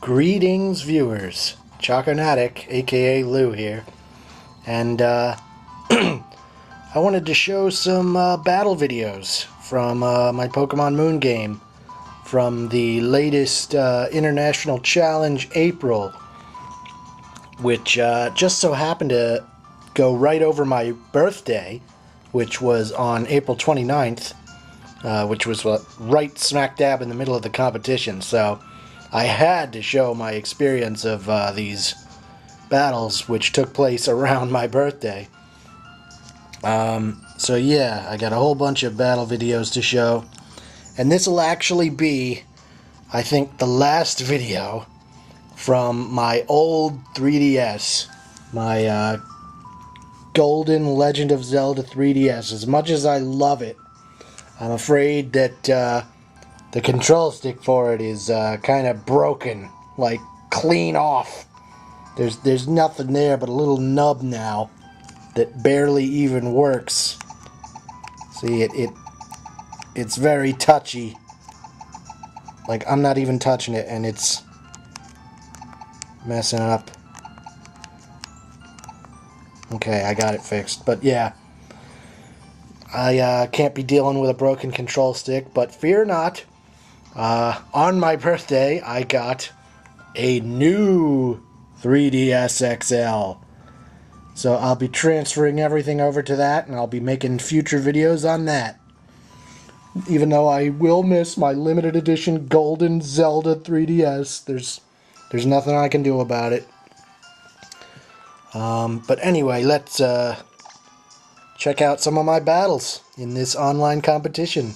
Greetings, viewers. Choconatic, aka Lou here, and I wanted to show some battle videos from my Pokemon Moon game from the latest International Challenge April, which just so happened to go right over my birthday, which was on April 29th, which was right smack dab in the middle of the competition, so I had to show my experience of these battles, which took place around my birthday. So yeah, I got a whole bunch of battle videos to show, and this will actually be, I think, the last video from my old 3DS, my Golden Legend of Zelda 3DS. As much as I love it, I'm afraid that the control stick for it is kind of broken, like clean off. There's nothing there but a little nub now that barely even works. See, it's very touchy. Like, I'm not even touching it and it's messing up. Okay, I got it fixed. But yeah, I can't be dealing with a broken control stick, but fear not. On my birthday, I got a new 3DS XL. So I'll be transferring everything over to that, and I'll be making future videos on that. Even though I will miss my limited edition Golden Zelda 3DS, there's nothing I can do about it. But anyway, let's check out some of my battles in this online competition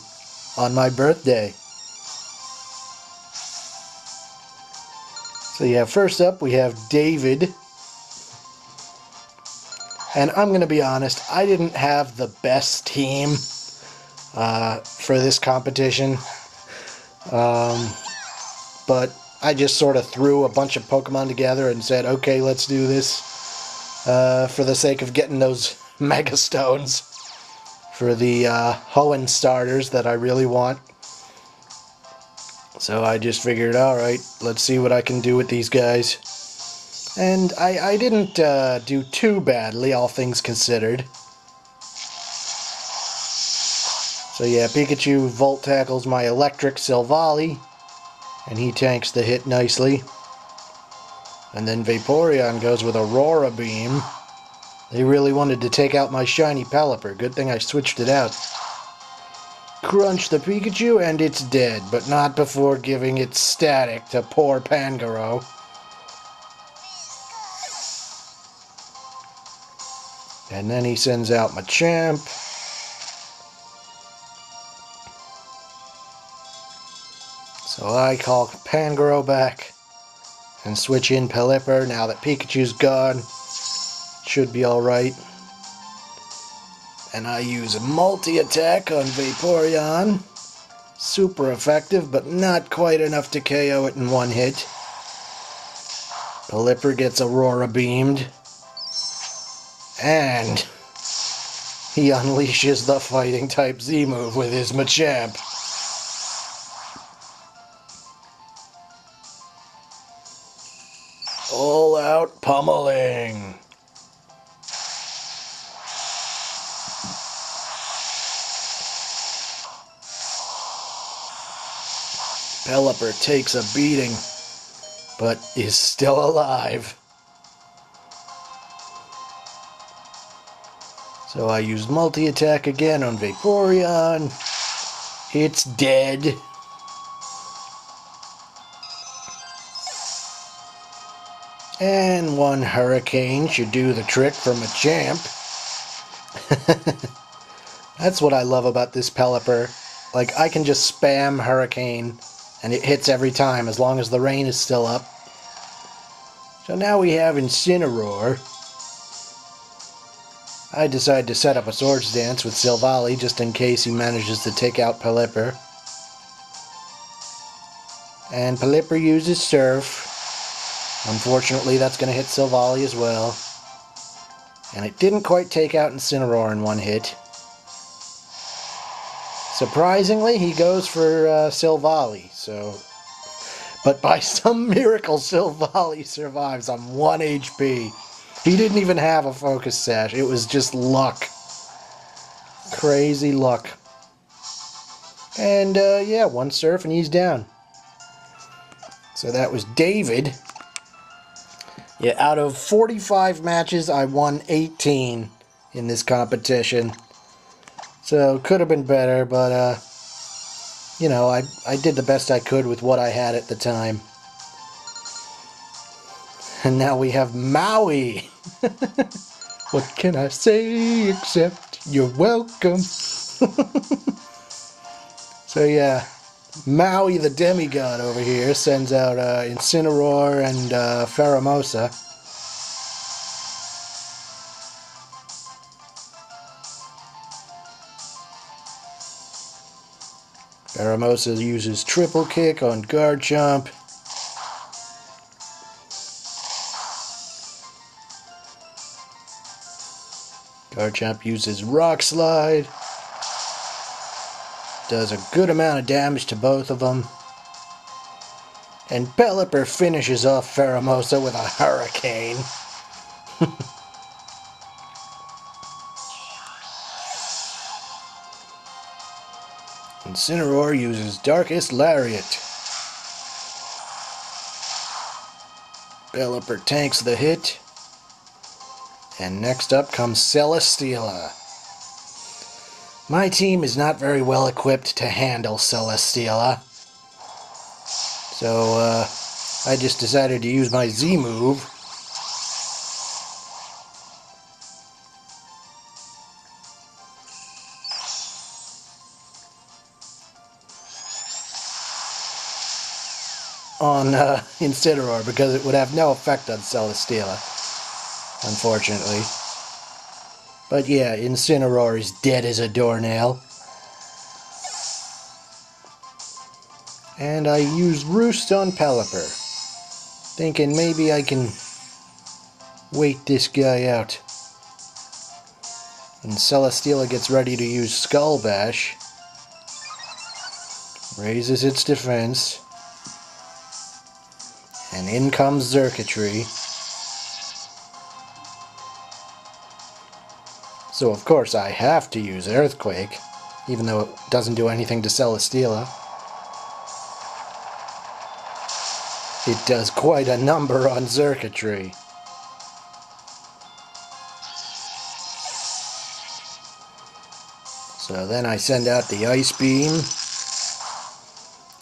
on my birthday. So yeah, first up we have David. And I'm going to be honest, I didn't have the best team for this competition. But I just sort of threw a bunch of Pokemon together and said, okay, let's do this for the sake of getting those Mega Stones for the Hoenn starters that I really want. So I just figured, alright, let's see what I can do with these guys. And I didn't do too badly, all things considered. So yeah, Pikachu Volt tackles my Electric Silvally, and he tanks the hit nicely. And then Vaporeon goes with Aurora Beam. They really wanted to take out my shiny Pelipper. Good thing I switched it out. Crunch the Pikachu, and it's dead, but not before giving it static to poor Pangoro. And then he sends out Machamp. So I call Pangoro back and switch in Pelipper now that Pikachu's gone. Should be alright. And I use a multi-attack on Vaporeon. Super effective, but not quite enough to KO it in one hit. Pelipper gets Aurora Beamed. And he unleashes the Fighting type Z move with his Machamp. All out pummeling. Pelipper takes a beating, but is still alive. So I used multi-attack again on Vaporeon. It's dead. And one Hurricane should do the trick for Machamp. That's what I love about this Pelipper. Like, I can just spam Hurricane and it hits every time as long as the rain is still up. So now we have Incineroar. I decide to set up a Swords Dance with Silvally just in case he manages to take out Pelipper. And Pelipper uses Surf. Unfortunately, that's going to hit Silvally as well. And it didn't quite take out Incineroar in one hit. Surprisingly, he goes for Silvally, so But by some miracle, Silvally survives on 1 HP. He didn't even have a focus sash. It was just luck. Crazy luck. And, yeah, 1 surf and he's down. So that was David. Yeah, out of 45 matches, I won 18 in this competition. So, could have been better, but, you know, I did the best I could with what I had at the time. And now we have Maui. What can I say except you're welcome? So yeah, Maui the demigod over here sends out Incineroar and Pheromosa. Pheromosa uses triple kick on Garchomp. Garchomp uses Rock Slide. Does a good amount of damage to both of them. And Pelipper finishes off Pheromosa with a Hurricane. Incineroar uses Darkest Lariat. Pelipper tanks the hit. And next up comes Celesteela. My team is not very well equipped to handle Celesteela. So, I just decided to use my Z move. On Incineroar, because it would have no effect on Celesteela, unfortunately. But yeah, Incineroar is dead as a doornail. And I use Roost on Pelipper, thinking maybe I can wait this guy out. And Celesteela gets ready to use Skull Bash. Raises its defense. And in comes Xurkitree. So of course I have to use Earthquake, even though it doesn't do anything to Celesteela. It does quite a number on Xurkitree. So then I send out the Ice Beam.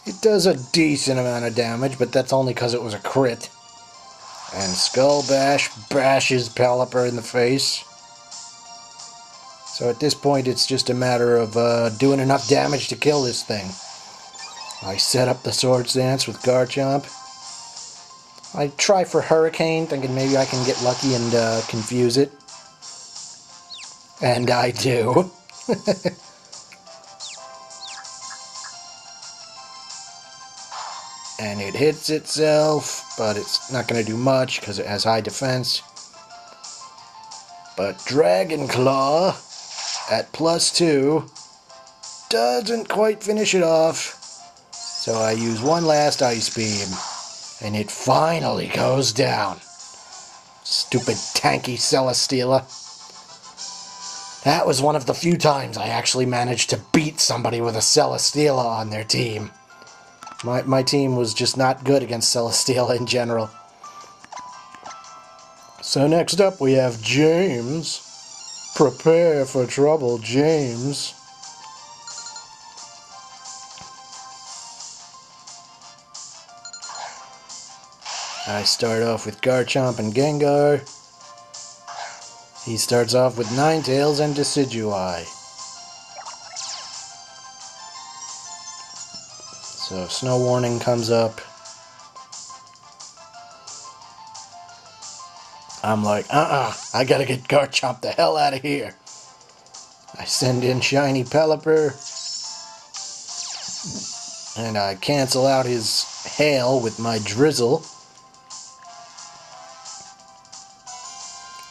It does a decent amount of damage, but that's only because it was a crit. And Skull Bash bashes Pelipper in the face. So at this point it's just a matter of doing enough damage to kill this thing. I set up the Swords Dance with Garchomp. I try for Hurricane, thinking maybe I can get lucky and confuse it. And I do. And it hits itself, but it's not going to do much because it has high defense. But Dragon Claw at +2 doesn't quite finish it off. So I use one last Ice Beam, and it finally goes down. Stupid tanky Celesteela. That was one of the few times I actually managed to beat somebody with a Celesteela on their team. My team was just not good against Celesteela in general. So next up we have James. Prepare for trouble, James. I start off with Garchomp and Gengar. He starts off with Ninetales and Decidueye. So Snow Warning comes up. I'm like, I gotta get Garchomp the hell out of here. I send in Shiny Pelipper. And I cancel out his Hail with my Drizzle.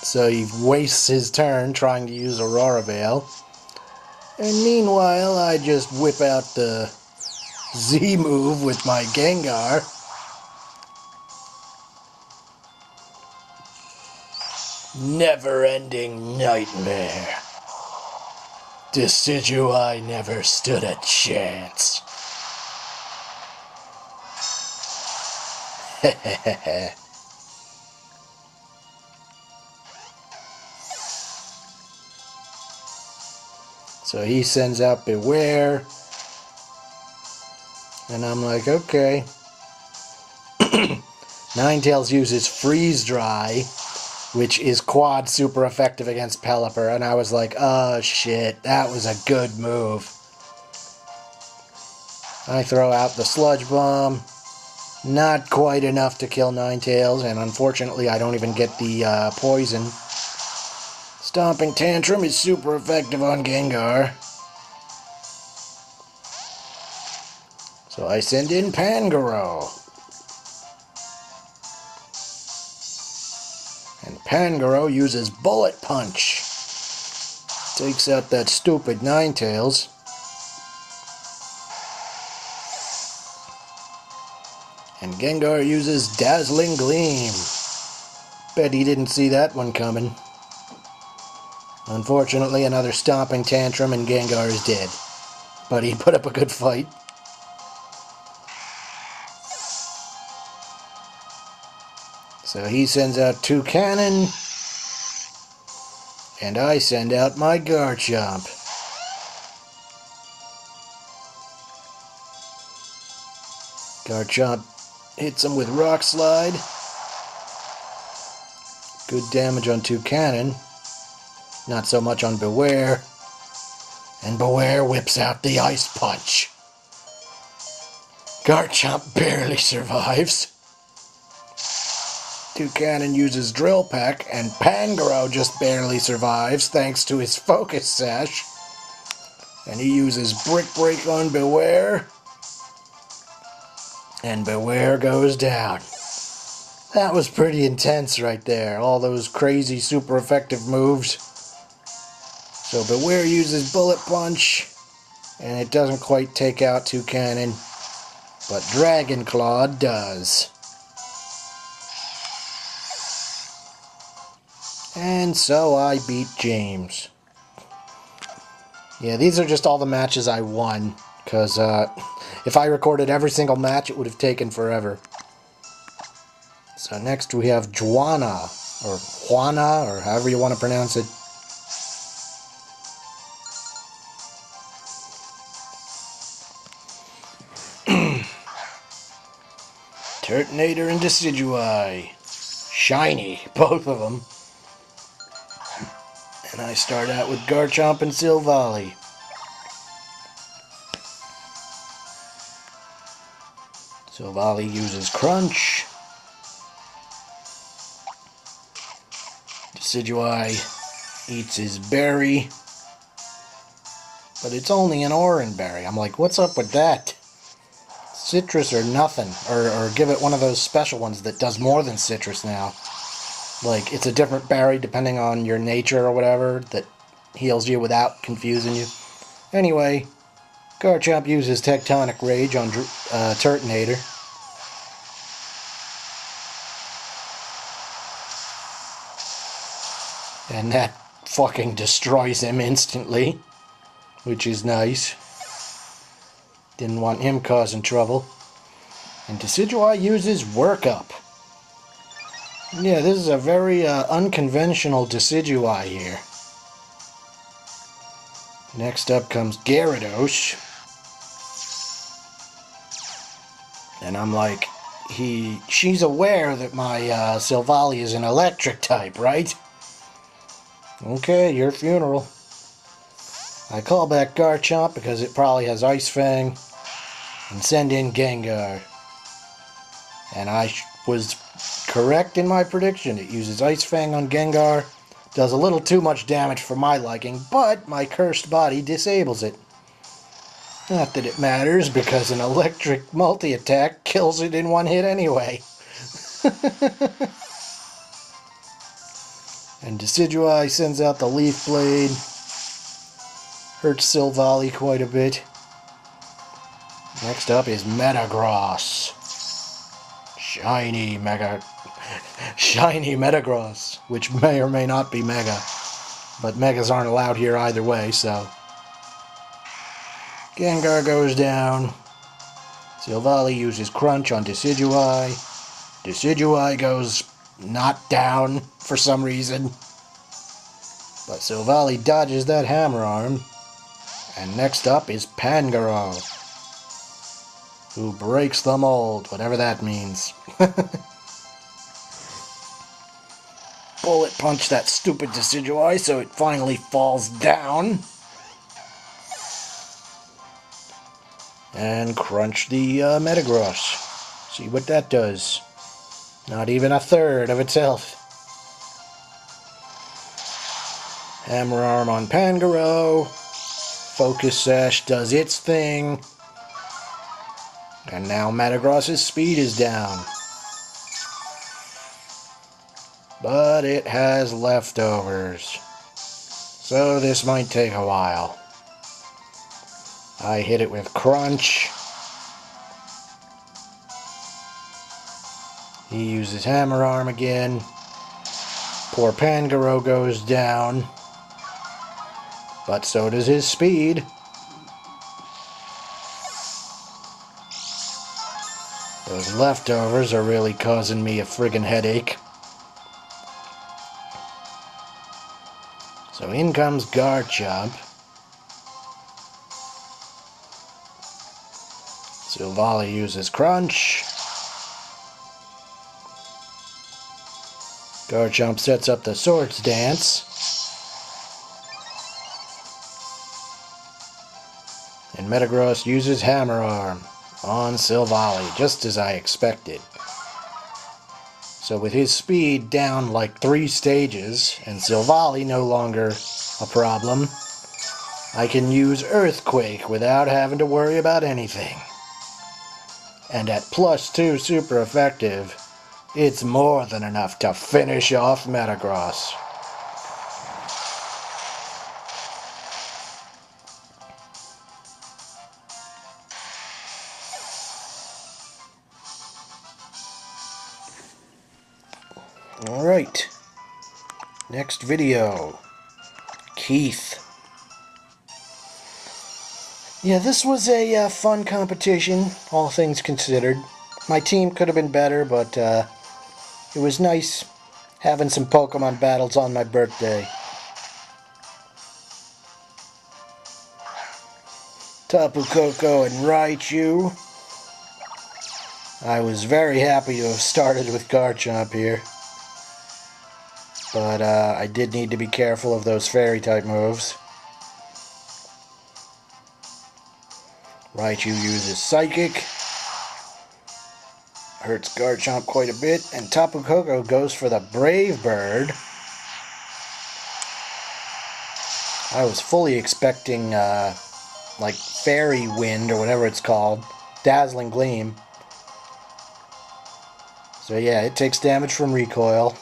So he wastes his turn trying to use Aurora Veil. And meanwhile, I just whip out the Z move with my Gengar. never-ending nightmare. Decidui never stood a chance. Hehehe. So he sends out Beware. And I'm like, okay. Ninetales uses Freeze Dry, which is quad super effective against Pelipper. And I was like, oh shit, that was a good move. I throw out the Sludge Bomb. Not quite enough to kill Ninetales, and unfortunately I don't even get the poison. Stomping Tantrum is super effective on Gengar. So I send in Pangoro. And Pangoro uses Bullet Punch. Takes out that stupid Ninetales. And Gengar uses Dazzling Gleam. Bet he didn't see that one coming. Unfortunately, another Stomping Tantrum and Gengar is dead. But he put up a good fight. So he sends out 2 Cannon. And I send out my Garchomp. Garchomp hits him with Rock Slide. Good damage on 2 Cannon. Not so much on Beware. And Beware whips out the Ice Punch. Garchomp barely survives. 2 Cannon uses Drill Peck, and Pangoro just barely survives thanks to his Focus Sash. And he uses Brick Break on Beware. And Beware goes down. That was pretty intense right there. All those crazy super effective moves. So Beware uses Bullet Punch. And it doesn't quite take out 2 Cannon. But Dragon Claw does. And so I beat James. Yeah, these are just all the matches I won. Because if I recorded every single match, it would have taken forever. So next we have Juana, or Juana, or however you want to pronounce it. Turtonator and Decidui. Shiny, both of them. And I start out with Garchomp and Silvally. Silvally uses Crunch. Decidui eats his berry. But it's only an orange berry. I'm like, what's up with that? Citrus or nothing. Or give it one of those special ones that does more than citrus now. Like, it's a different berry depending on your nature or whatever that heals you without confusing you. Anyway, Garchomp uses Tectonic Rage on Turtonator. And that fucking destroys him instantly. Which is nice. Didn't want him causing trouble. And Decidui uses Workup. Yeah, this is a very unconventional Decidui here. Next up comes Gyarados. And I'm like, she's aware that my Silvally is an electric type, right? Okay, your funeral. I call back Garchomp because it probably has Ice Fang. And send in Gengar. And I was correct in my prediction. It uses Ice Fang on Gengar. Does a little too much damage for my liking, but my cursed body disables it. Not that it matters, because an electric multi-attack kills it in one hit anyway. And Decidui sends out the Leaf Blade. Hurts Silvally quite a bit. Next up is Metagross. Shiny Shiny Metagross, which may or may not be Mega. But Megas aren't allowed here either way, so... Gengar goes down. Silvally uses Crunch on Decidueye. Decidueye goes not down for some reason. But Silvally dodges that Hammer Arm. And next up is Pangoro, who breaks the mold, whatever that means. Bullet punch that stupid Decidueye so it finally falls down. And crunch the Metagross. See what that does. Not even a third of its health. Hammer Arm on Pangoro. Focus Sash does its thing. And now Metagross's speed is down. But it has leftovers. So this might take a while. I hit it with Crunch. He uses Hammer Arm again. Poor Pangoro goes down. But so does his speed. Those leftovers are really causing me a friggin' headache. So in comes Garchomp. Silvally uses Crunch. Garchomp sets up the Swords Dance. And Metagross uses Hammer Arm on Silvally, just as I expected. So with his speed down like 3 stages, and Silvally no longer a problem, I can use Earthquake without having to worry about anything. And at +2 super effective, it's more than enough to finish off Metagross. Alright, next video, Keith. Yeah, this was a fun competition, all things considered. My team could have been better, but it was nice having some Pokemon battles on my birthday. Tapu Koko and Raichu. I was very happy to have started with Garchomp here. But I did need to be careful of those Fairy-type moves. Raichu uses Psychic. Hurts Garchomp quite a bit. And Tapu Koko goes for the Brave Bird. I was fully expecting, like, Fairy Wind, or whatever it's called. Dazzling Gleam. So yeah, it takes damage from recoil.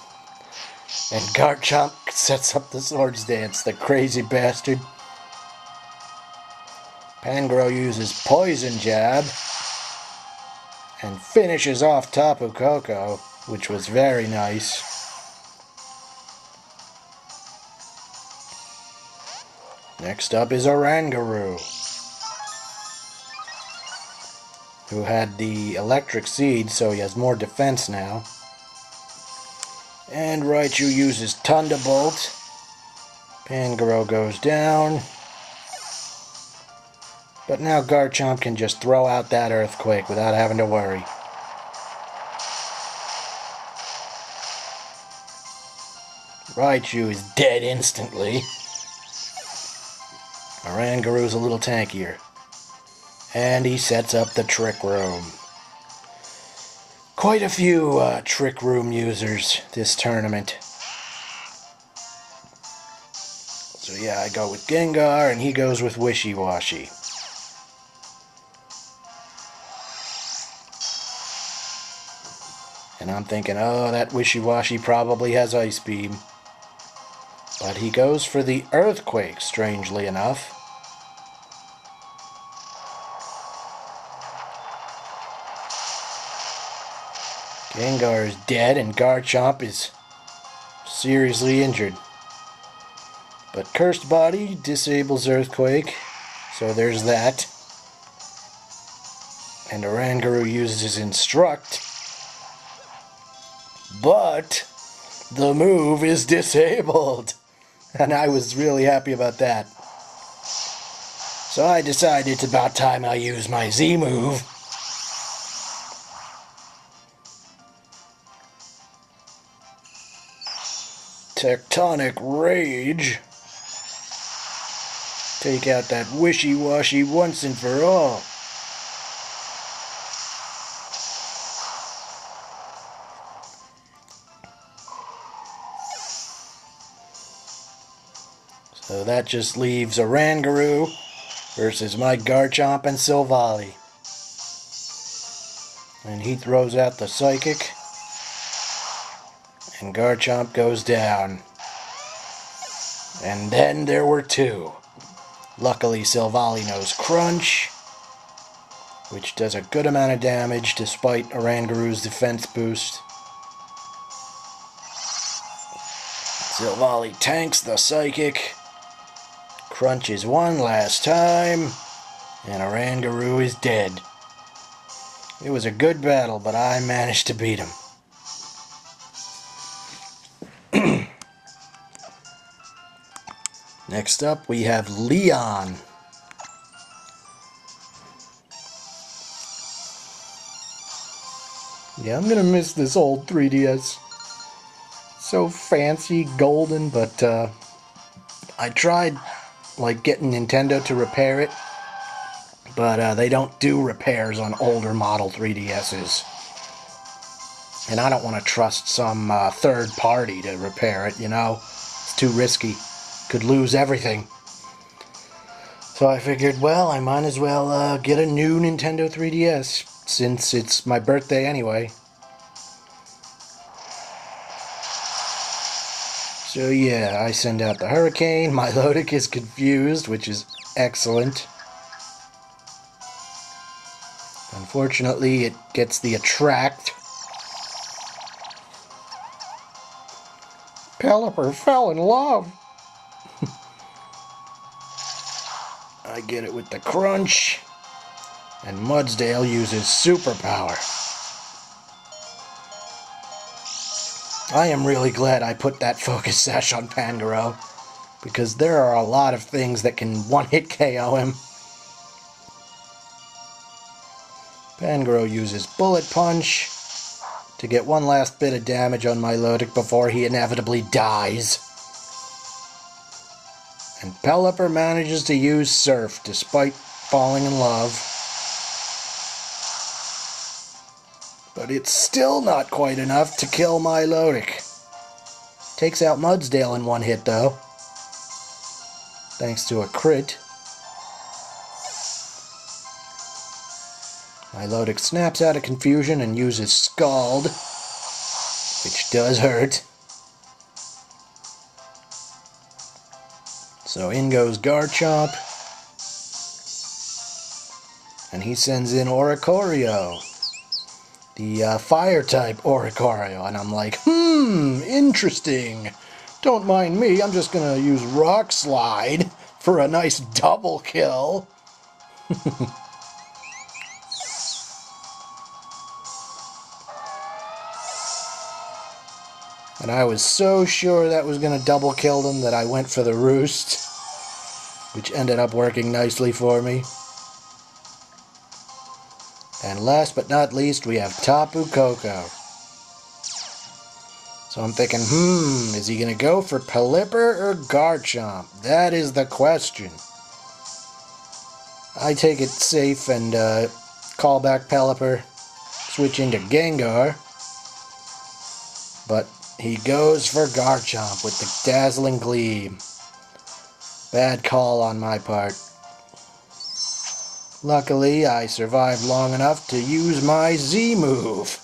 And Garchomp sets up the Swords Dance, the crazy bastard. Pangoro uses Poison Jab. And finishes off Tapu Koko, which was very nice. Next up is Oranguru, who had the Electric Seed, so he has more defense now. And Raichu uses Thunderbolt. Pangoro goes down. But now Garchomp can just throw out that Earthquake without having to worry. Raichu is dead instantly. Oranguru's a little tankier. And he sets up the Trick Room. Quite a few Trick Room users this tournament. So yeah, I go with Gengar and he goes with Wishy-Washy. And I'm thinking, oh, that Wishy-Washy probably has Ice Beam. But he goes for the Earthquake, strangely enough. Gengar is dead and Garchomp is seriously injured. But Cursed Body disables Earthquake, so there's that. And Oranguru uses Instruct, but the move is disabled. And I was really happy about that. So I decided it's about time I use my Z move. Tectonic Rage. Take out that wishy-washy once and for all. So that just leaves Oranguru versus my Garchomp and Silvally. And he throws out the Psychic, and Garchomp goes down. And then there were two. Luckily, Silvally knows Crunch, which does a good amount of damage despite Oranguru's defense boost. Silvally tanks the Psychic, crunches one last time, and Oranguru is dead. It was a good battle, but I managed to beat him. Next up, we have Leon. Yeah, I'm gonna miss this old 3DS. So fancy, golden, but I tried like getting Nintendo to repair it, but they don't do repairs on older model 3DSs. And I don't want to trust some third party to repair it, you know? It's too risky. Could lose everything. So I figured, well, I might as well get a new Nintendo 3DS, since it's my birthday anyway. So yeah, I send out the Hurricane. My Milotic is confused, which is excellent. Unfortunately, it gets the Attract. Pelipper fell in love. I get it with the Crunch, and Mudsdale uses Superpower. I am really glad I put that Focus Sash on Pangoro, because there are a lot of things that can one-hit KO him. Pangoro uses Bullet Punch to get one last bit of damage on Milotic before he inevitably dies. And Pelipper manages to use Surf despite falling in love. But it's still not quite enough to kill Milotic. Takes out Mudsdale in one hit though, thanks to a crit. Milotic snaps out of confusion and uses Scald, which does hurt. So in goes Garchomp, and he sends in Oricorio, the Fire-type Oricorio, and I'm like, interesting. Don't mind me, I'm just gonna use Rock Slide for a nice double kill. And I was so sure that was going to double kill them that I went for the Roost, which ended up working nicely for me. And last but not least, we have Tapu Koko. So I'm thinking, is he going to go for Pelipper or Garchomp? That is the question. I take it safe and call back Pelipper, switch into Gengar. But he goes for Garchomp with the Dazzling Gleam. Bad call on my part. Luckily, I survived long enough to use my Z move.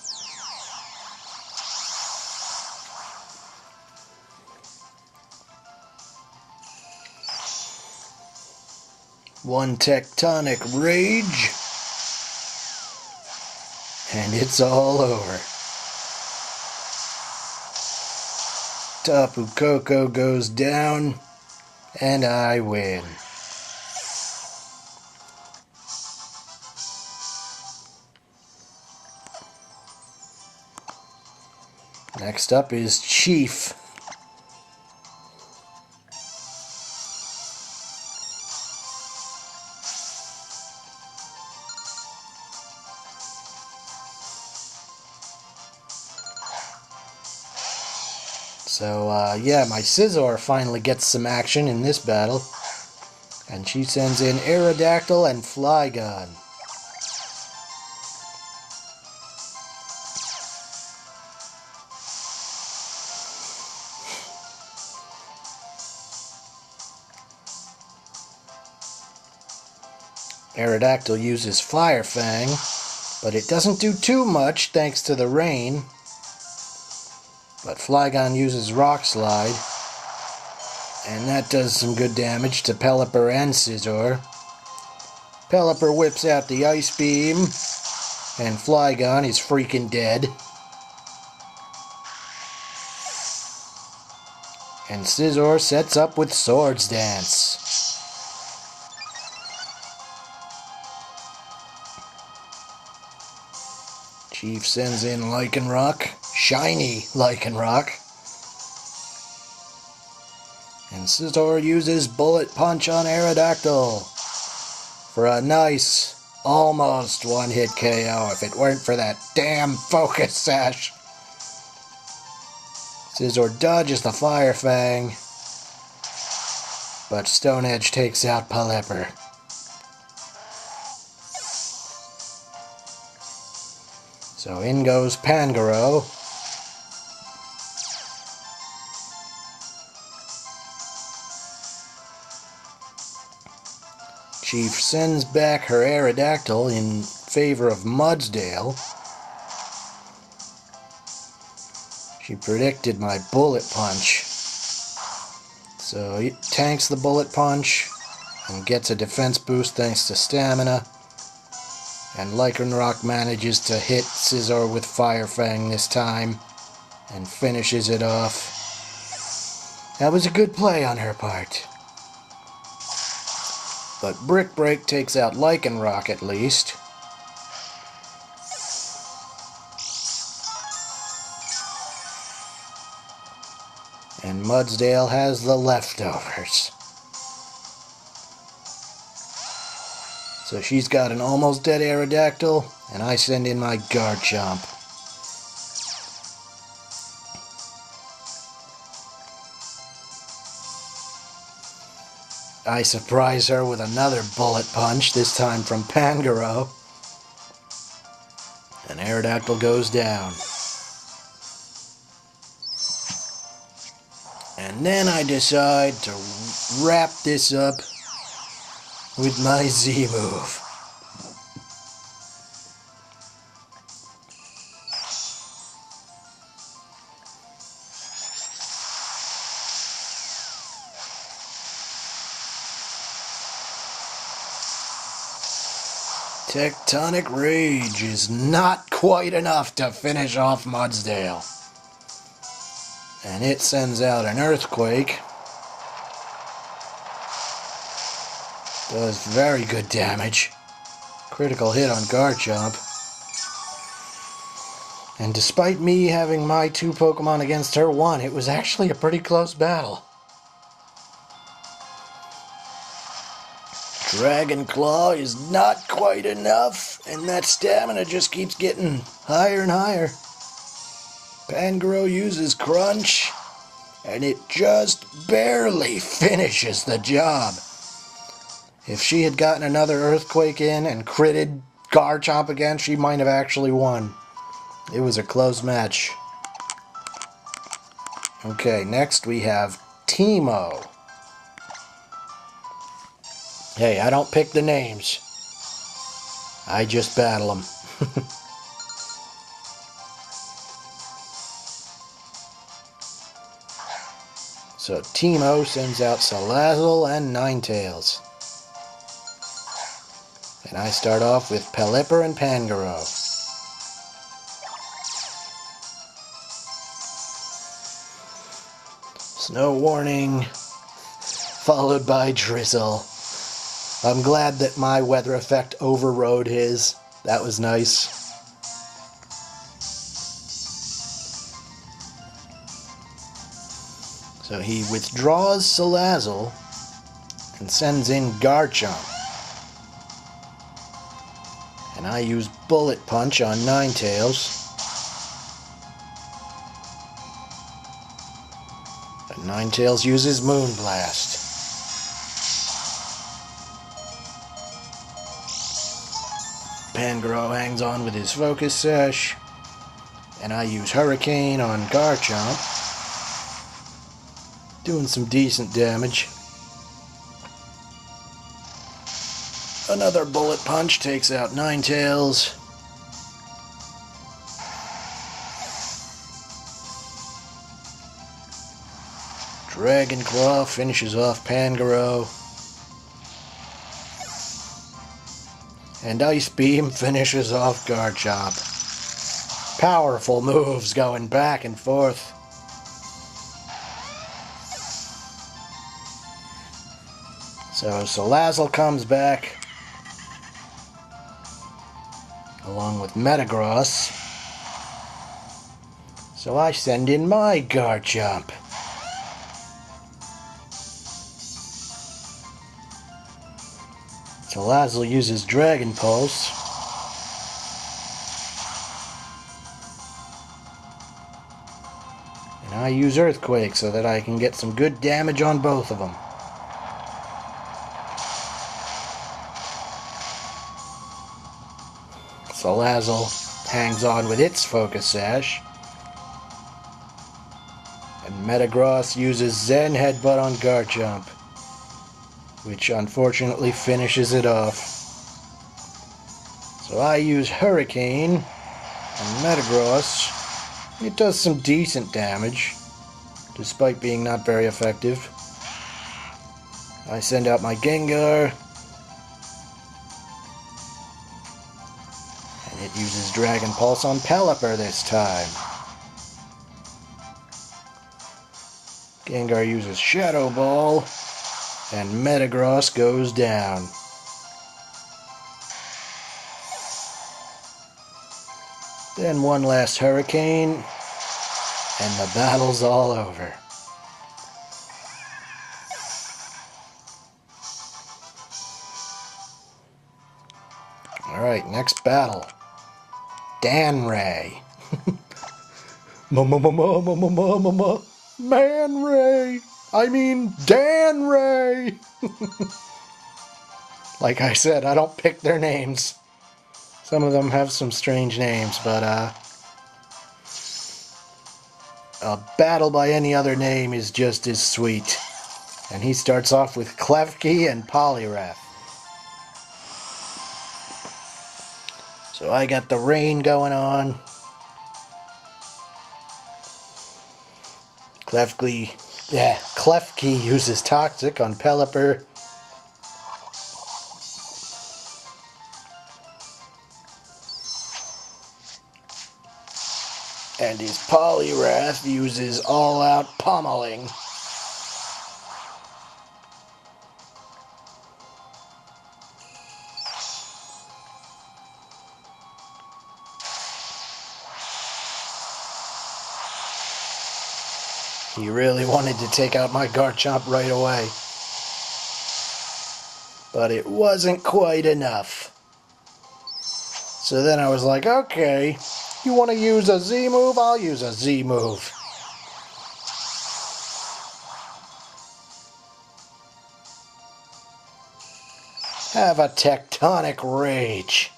One Tectonic Rage, and it's all over. Tapu Koko goes down, and I win. Next up is Chief. So, yeah, my Scizor finally gets some action in this battle. And she sends in Aerodactyl and Flygon. Aerodactyl uses Fire Fang, but it doesn't do too much thanks to the rain. But Flygon uses Rock Slide, and that does some good damage to Pelipper and Scizor. Pelipper whips out the Ice Beam, and Flygon is freaking dead. And Scizor sets up with Swords Dance. Chief sends in Lycanroc, shiny Lycanroc. And Scizor uses Bullet Punch on Aerodactyl for a nice, almost one-hit KO if it weren't for that damn Focus Sash. Scizor dodges the Fire Fang, but Stone Edge takes out Pelipper. So in goes Pangoro. Chief sends back her Aerodactyl in favor of Mudsdale. She predicted my Bullet Punch. So it tanks the Bullet Punch and gets a defense boost thanks to Stamina. And Lycanroc manages to hit Scizor with Fire Fang this time and finishes it off. That was a good play on her part. But Brick Break takes out Lycanroc at least. And Mudsdale has the leftovers. So she's got an almost dead Aerodactyl, and I send in my Garchomp. I surprise her with another Bullet Punch, this time from Pangoro. And Aerodactyl goes down. And then I decide to wrap this up with my Z-move. Tectonic Rage is not quite enough to finish off Mudsdale. And it sends out an Earthquake. Does very good damage. Critical hit on Garchomp. And despite me having my two Pokemon against her one, it was actually a pretty close battle. Dragon Claw is not quite enough, and that stamina just keeps getting higher and higher. Pangoro uses Crunch, and it just barely finishes the job. If she had gotten another Earthquake in and critted Garchomp again, she might have actually won. It was a close match. Okay, next we have Teemo. Hey, I don't pick the names. I just battle them. So Teemo sends out Salazzle and Ninetales. And I start off with Pelipper and Pangoro. Snow warning, followed by drizzle. I'm glad that my weather effect overrode his. That was nice. So he withdraws Salazzle and sends in Garchomp. And I use Bullet Punch on Ninetales. But Ninetales uses Moonblast. Pangoro hangs on with his Focus Sash. And I use Hurricane on Garchomp. Doing some decent damage. Another Bullet Punch takes out Ninetales. Dragon Claw finishes off Pangoro. And Ice Beam finishes off Garchomp. Powerful moves going back and forth. So Salazzle comes back, along with Metagross. So I send in my Garchomp. Salazzle uses Dragon Pulse. And I use Earthquake so that I can get some good damage on both of them. Salazzle hangs on with its Focus Sash. And Metagross uses Zen Headbutt on Garchomp, which unfortunately finishes it off. So I use Hurricane on Metagross. It does some decent damage, despite being not very effective. I send out my Gengar. And it uses Dragon Pulse on Pelipper this time. Gengar uses Shadow Ball, and Metagross goes down. Then one last Hurricane, and the battle's all over. Alright, next battle. Danray. Man Ray. I mean Dan Ray. Like I said, I don't pick their names. Some of them have some strange names, but a battle by any other name is just as sweet. And he starts off with Klefki and Poliwrath. So I got the rain going on. Klefki uses Toxic on Pelipper. And his Poliwrath uses all-out Pummeling. He really wanted to take out my Garchomp right away. But it wasn't quite enough. So then I was like, okay, you want to use a Z move? I'll use a Z move. Have a Tectonic Rage.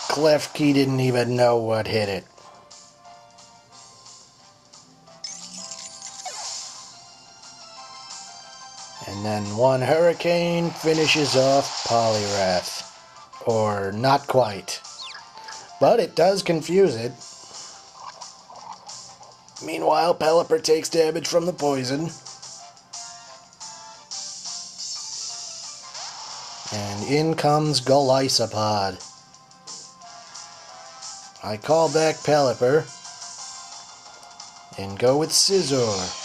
Klefki didn't even know what hit it. And then one Hurricane finishes off Poliwrath. Or not quite. But it does confuse it. Meanwhile, Pelipper takes damage from the poison. And in comes Golisopod. I call back Pelipper and go with Scizor.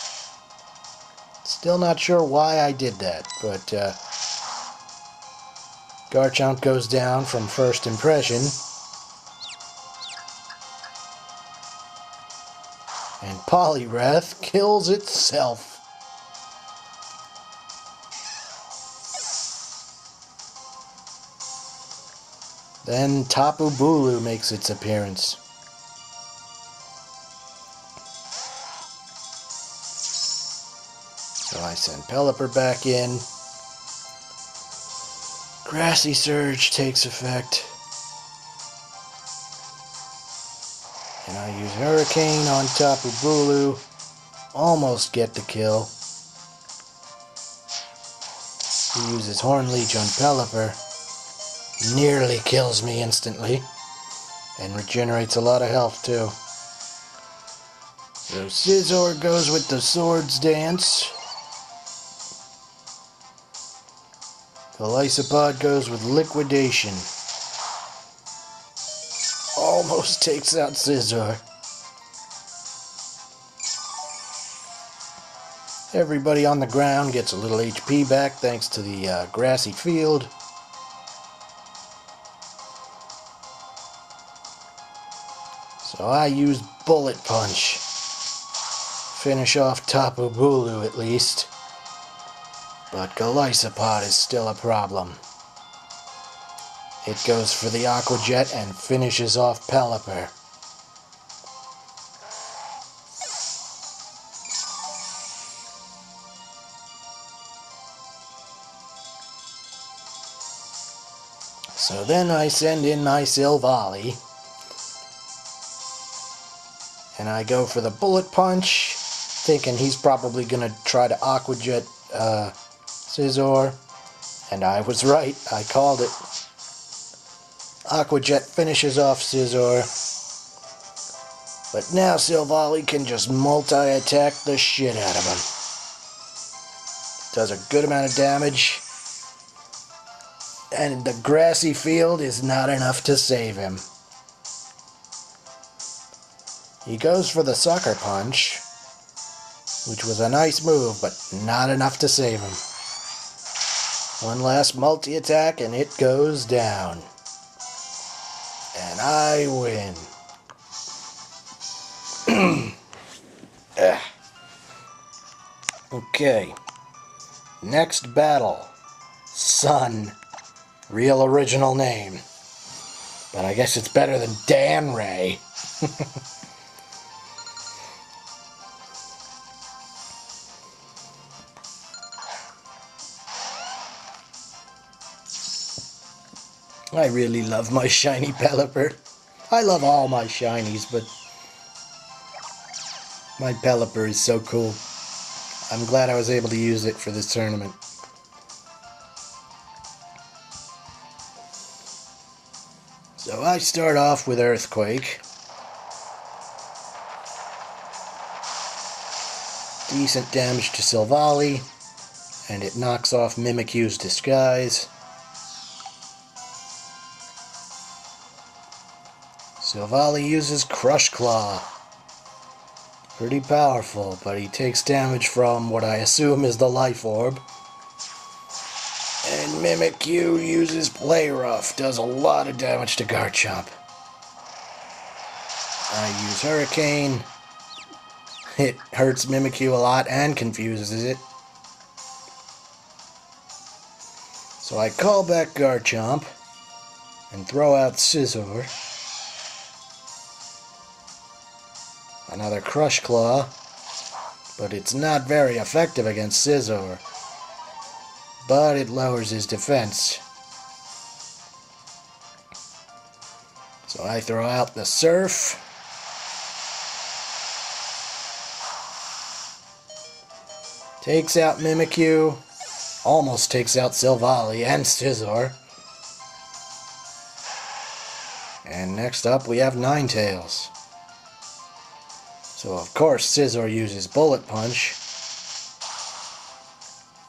Still not sure why I did that, but Garchomp goes down from first impression. And Poliwrath kills itself. Then Tapu Bulu makes its appearance. So I send Pelipper back in. Grassy Surge takes effect. And I use Hurricane on Tapu Bulu. Almost get the kill. He uses Horn Leech on Pelipper. Nearly kills me instantly. And regenerates a lot of health too. So Scizor goes with the Swords Dance. Golisopod goes with Liquidation. Almost takes out Scizor. Everybody on the ground gets a little HP back thanks to the grassy field. So I use Bullet Punch. Finish off Tapu Bulu at least. But Golisopod is still a problem. It goes for the Aqua Jet and finishes off Pelipper. So then I send in my Silvally. And I go for the Bullet Punch, thinking he's probably going to try to Aqua Jet Scizor. And I was right, I called it. Aqua Jet finishes off Scizor. But now Silvally can just multi-attack the shit out of him. Does a good amount of damage. And the grassy field is not enough to save him. He goes for the Sucker Punch, which was a nice move, but not enough to save him. One last multi-attack and it goes down. And I win. Okay. Next battle. Sun. Real original name. But I guess it's better than Dan Ray. I really love my shiny Pelipper. I love all my shinies, but my Pelipper is so cool. I'm glad I was able to use it for this tournament. So I start off with Earthquake. Decent damage to Silvally, and it knocks off Mimikyu's Disguise. Silvally uses Crush Claw. Pretty powerful, but he takes damage from what I assume is the Life Orb. And Mimikyu uses Play Rough, does a lot of damage to Garchomp. I use Hurricane. It hurts Mimikyu a lot and confuses it. So I call back Garchomp and throw out Scizor. Another Crush Claw, but it's not very effective against Scizor. But it lowers his defense. So I throw out the Surf. Takes out Mimikyu. Almost takes out Silvally and Scizor. And next up we have Ninetales. So of course Scizor uses Bullet Punch.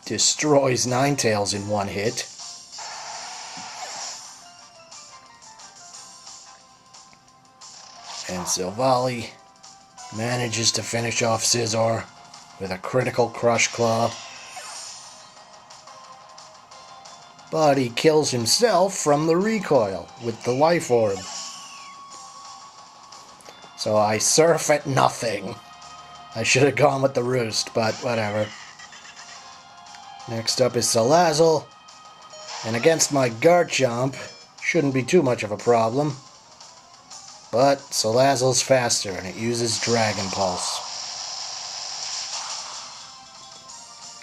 Destroys Ninetales in one hit. And Silvally manages to finish off Scizor with a critical Crush Claw. But he kills himself from the recoil with the Life Orb. So I surf at nothing. I should have gone with the Roost, but whatever. Next up is Salazzle. And against my Garchomp, shouldn't be too much of a problem. But Salazzle's faster, and it uses Dragon Pulse.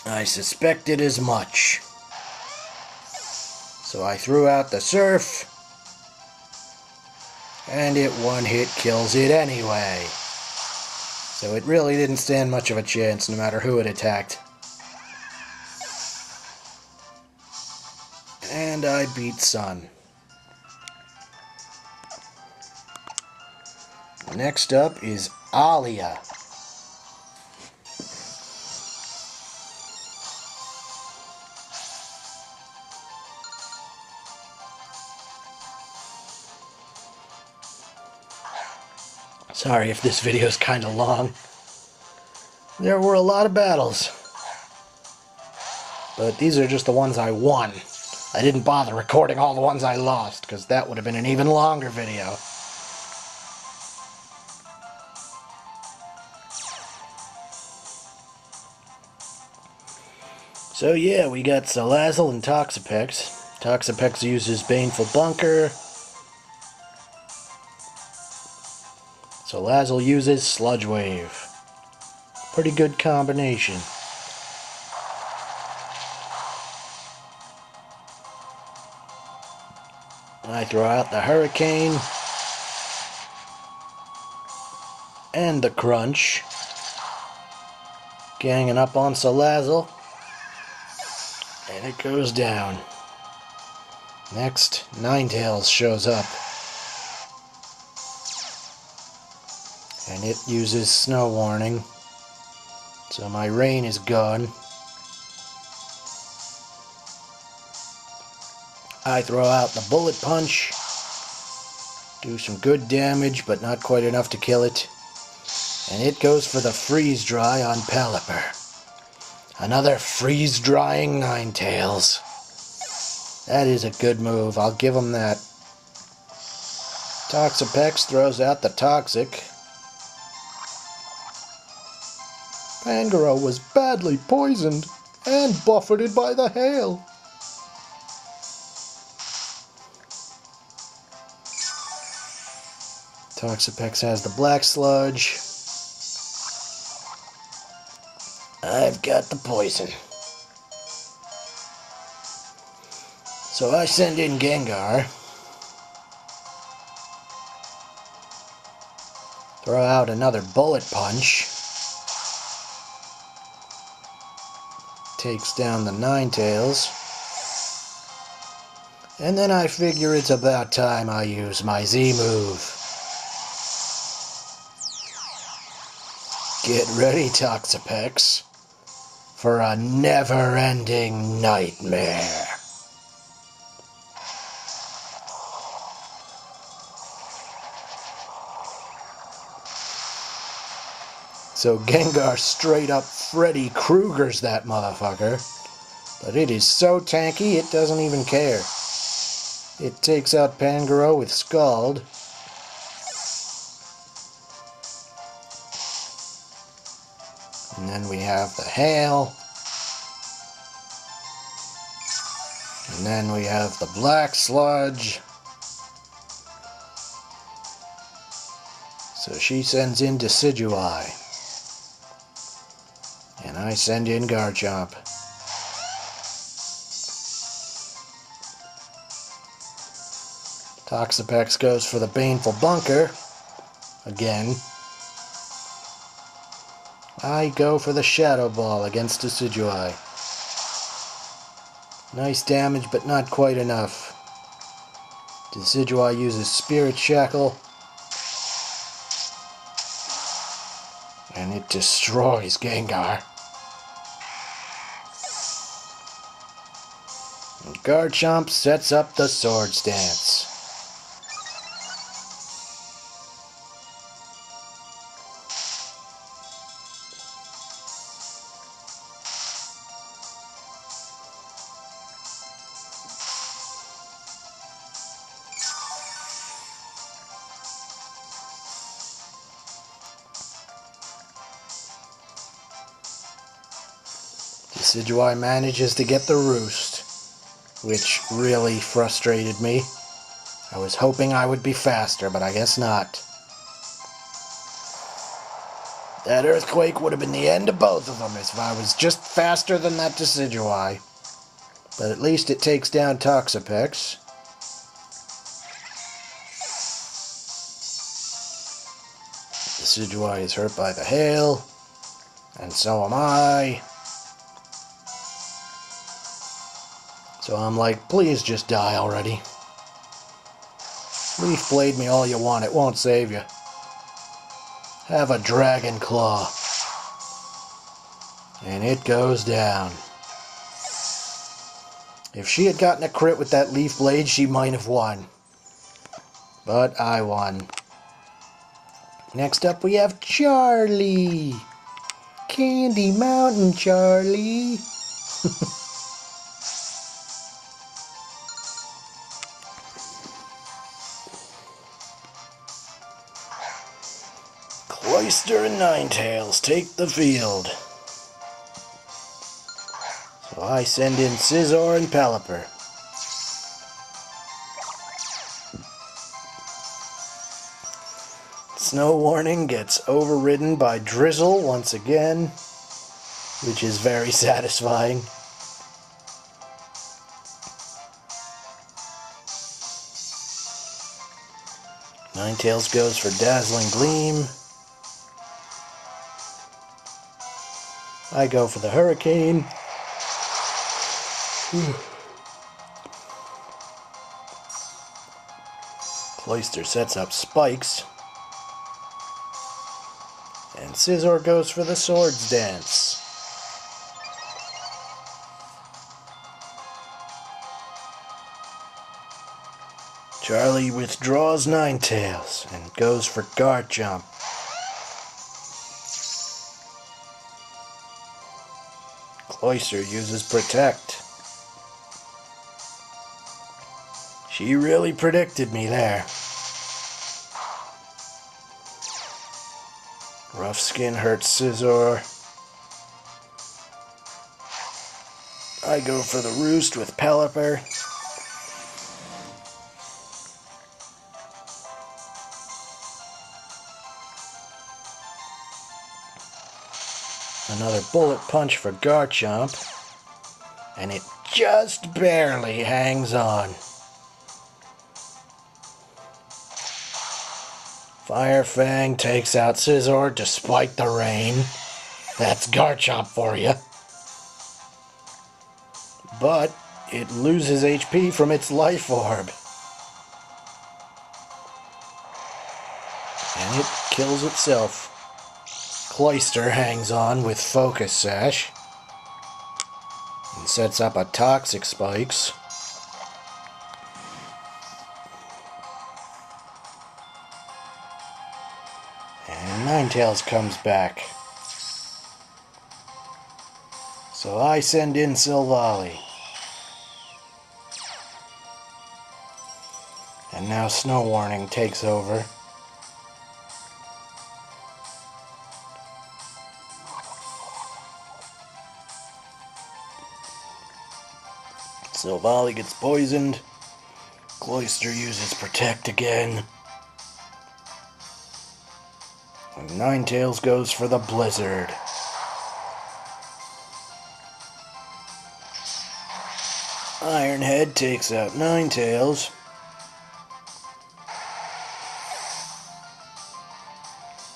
I suspected as much. So I threw out the Surf, and it one-hit kills it anyway. So it really didn't stand much of a chance, no matter who it attacked. And I beat Sun. Next up is Alia. Sorry if this video is kind of long. There were a lot of battles. But these are just the ones I won. I didn't bother recording all the ones I lost, because that would have been an even longer video. So yeah, we got Salazzle and Toxapex. Toxapex uses Baneful Bunker. Salazzle uses Sludge Wave. Pretty good combination. I throw out the Hurricane and the Crunch, ganging up on Salazzle, and it goes down. Next, Ninetales shows up, and it uses Snow Warning, so my rain is gone. I throw out the Bullet Punch, do some good damage, but not quite enough to kill it, and it goes for the Freeze Dry on Pelipper. Another freeze-drying Ninetales. That is a good move, I'll give him that. Toxapex throws out the Toxic. Pangoro was badly poisoned and buffeted by the hail. Toxapex has the Black Sludge. I've got the poison. So I send in Gengar. Throw out another Bullet Punch. Takes down the Ninetales. And then I figure it's about time I use my Z-move. Get ready, Toxapex, for a never-ending nightmare. So Gengar straight up Freddy Krueger's that motherfucker. But it is so tanky it doesn't even care. It takes out Pangoro with Scald. And then we have the Hail. And then we have the Black Sludge. So she sends in Decidueye. And I send in Garchomp. Toxapex goes for the Baneful Bunker. Again. I go for the Shadow Ball against Decidueye. Nice damage, but not quite enough. Decidueye uses Spirit Shackle. And it destroys Gengar. And Garchomp sets up the Swords Dance. Decidueye manages to get the roost, which really frustrated me. I was hoping I would be faster, but I guess not. That earthquake would have been the end of both of them if I was just faster than that Decidueye. But at least it takes down Toxapex. Decidueye is hurt by the hail, and so am I. So I'm like, please just die already. Leaf Blade me all you want, it won't save you. Have a Dragon Claw. And it goes down. If she had gotten a crit with that Leaf Blade, she might have won. But I won. Next up we have Charlie. Candy Mountain Charlie. Cloyster and Ninetales take the field. So I send in Scizor and Pelipper. Snow Warning gets overridden by Drizzle once again, which is very satisfying. Ninetales goes for Dazzling Gleam. I go for the Hurricane. Cloyster sets up spikes. And Scizor goes for the Swords Dance. Charlie withdraws Ninetales and goes for Guard Jump. Cloyster uses Protect. She really predicted me there. Rough Skin hurts Scizor. I go for the Roost with Pelipper. Another Bullet Punch for Garchomp. And it just barely hangs on. Fire Fang takes out Scizor despite the rain. That's Garchomp for you. But it loses HP from its Life Orb. And it kills itself. Cloyster hangs on with Focus Sash. And sets up a Toxic Spikes. And Ninetales comes back. So I send in Silvally. And now Snow Warning takes over. Silvally gets poisoned. Cloyster uses Protect again. And Ninetales goes for the Blizzard. Ironhead takes out Ninetales.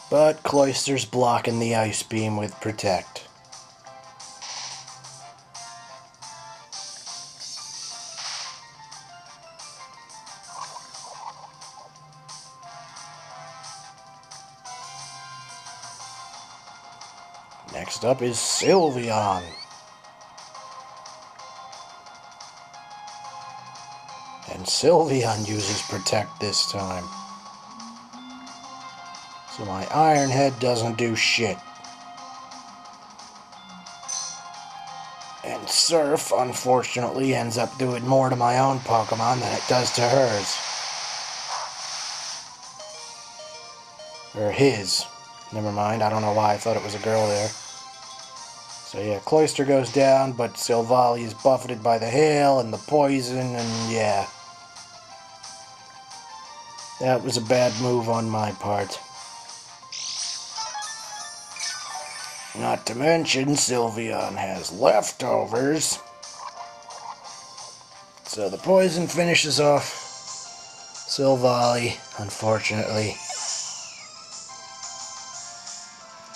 But Cloyster's blocking the Ice Beam with Protect. Next up is Sylveon. And Sylveon uses Protect this time. So my Ironhead doesn't do shit. And Surf, unfortunately, ends up doing more to my own Pokemon than it does to hers. Or his. Never mind, I don't know why I thought it was a girl there. So yeah, Cloyster goes down, but Silvally is buffeted by the hail and the poison, and yeah. That was a bad move on my part. Not to mention, Sylveon has leftovers. So the poison finishes off Silvally, unfortunately.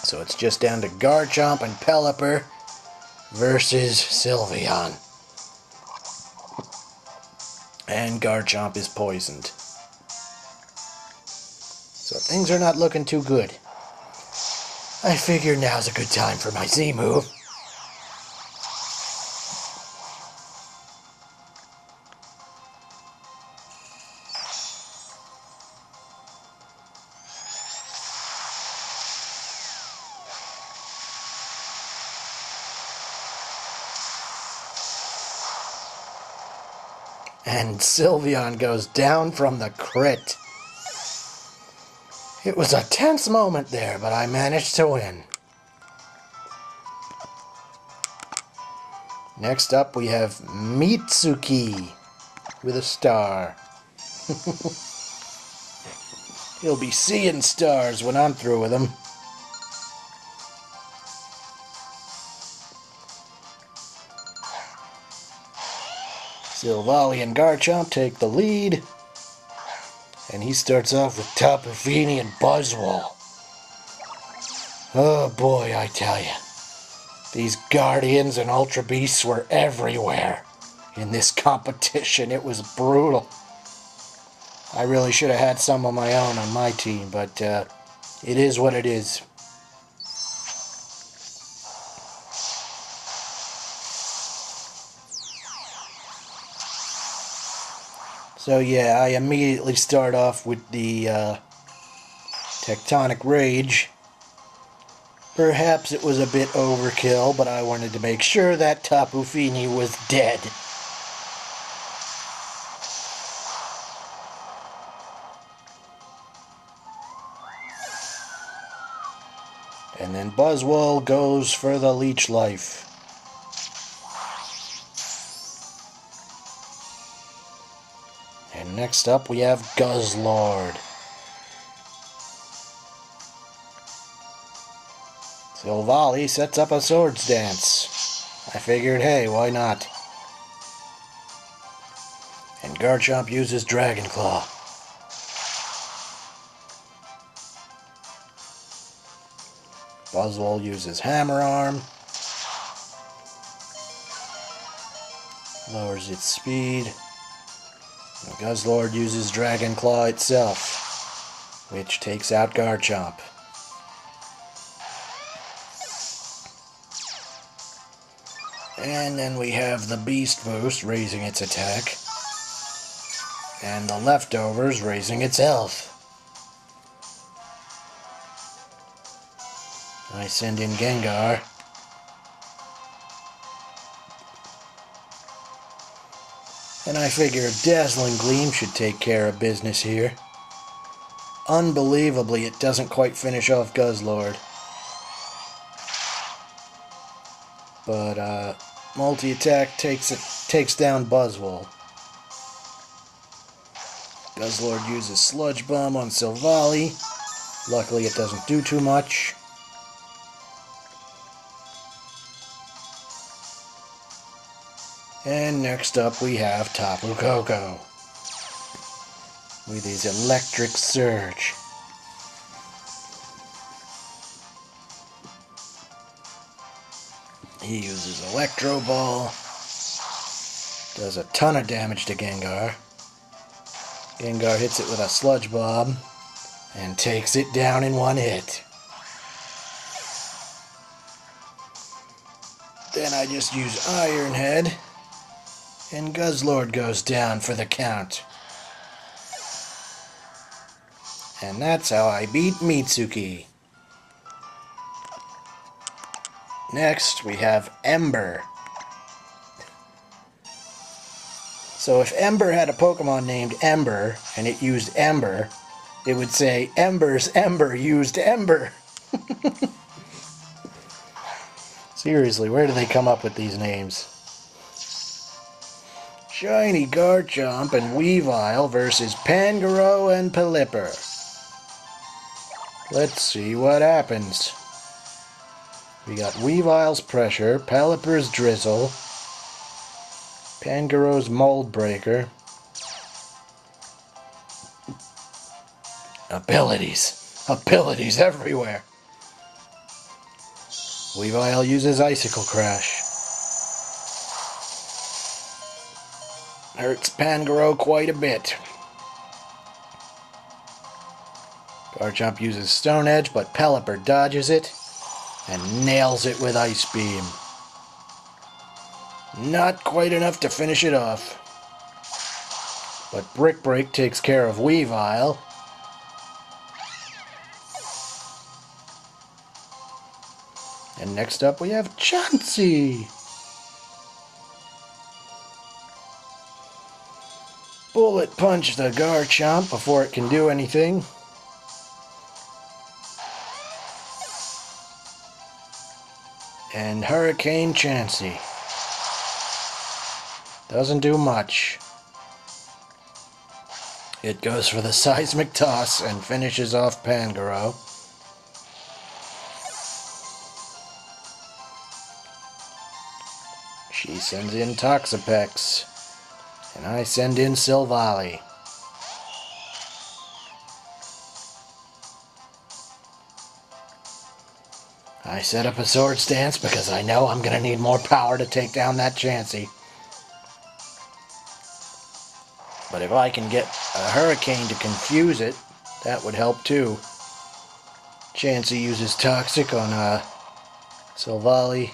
So it's just down to Garchomp and Pelipper versus Sylveon. And Garchomp is poisoned. So things are not looking too good. I figure now's a good time for my Z move. And Sylveon goes down from the crit. It was a tense moment there, but I managed to win. Next up we have Mitsuki with a star. He'll be seeing stars when I'm through with him. Silvally and Garchomp take the lead. And he starts off with Tapu Fini and Buzzwole. Oh boy, I tell you. These Guardians and Ultra Beasts were everywhere in this competition. It was brutal. I really should have had some of my own on my team, but it is what it is. So yeah, I immediately start off with the Tectonic Rage. Perhaps it was a bit overkill, but I wanted to make sure that Tapu Fini was dead. And then Buzzwole goes for the Leech Life. And next up we have Guzzlord. Silvally sets up a Swords Dance. I figured, hey, why not? And Garchomp uses Dragon Claw. Buzzwole uses Hammer Arm. Lowers its speed. And Guzzlord uses Dragon Claw itself, which takes out Garchomp. And then we have the Beast Boost raising its attack. And the Leftovers raising its health. I send in Gengar. And I figure Dazzling Gleam should take care of business here. Unbelievably, it doesn't quite finish off Guzzlord. But, multi-attack takes down Buzzwole. Guzzlord uses Sludge Bomb on Silvally. Luckily, it doesn't do too much. And next up we have Tapu Koko with his Electric Surge. He uses Electro Ball, does a ton of damage to Gengar. Gengar hits it with a Sludge Bomb and takes it down in one hit. Then I just use Iron Head. And Guzzlord goes down for the count. And that's how I beat Mitsuki. Next, we have Ember. So if Ember had a Pokemon named Ember, and it used Ember, it would say, Ember's Ember used Ember. Seriously, where do they come up with these names? Shiny Garchomp and Weavile versus Pangoro and Pelipper. Let's see what happens. We got Weavile's Pressure, Pelipper's Drizzle, Pangoro's Mold Breaker. Abilities. Abilities everywhere. Weavile uses Icicle Crash. Hurts Pangoro quite a bit. Garchomp uses Stone Edge, but Pelipper dodges it and nails it with Ice Beam. Not quite enough to finish it off. But Brick Break takes care of Weavile. And next up we have Chansey. Bullet Punch the Garchomp before it can do anything. And Hurricane Chansey. Doesn't do much. It goes for the Seismic Toss and finishes off Pangoro. She sends in Toxapex. And I send in Silvally. I set up a Swords Dance because I know I'm going to need more power to take down that Chansey. But if I can get a Hurricane to confuse it, that would help too. Chansey uses Toxic on Silvally.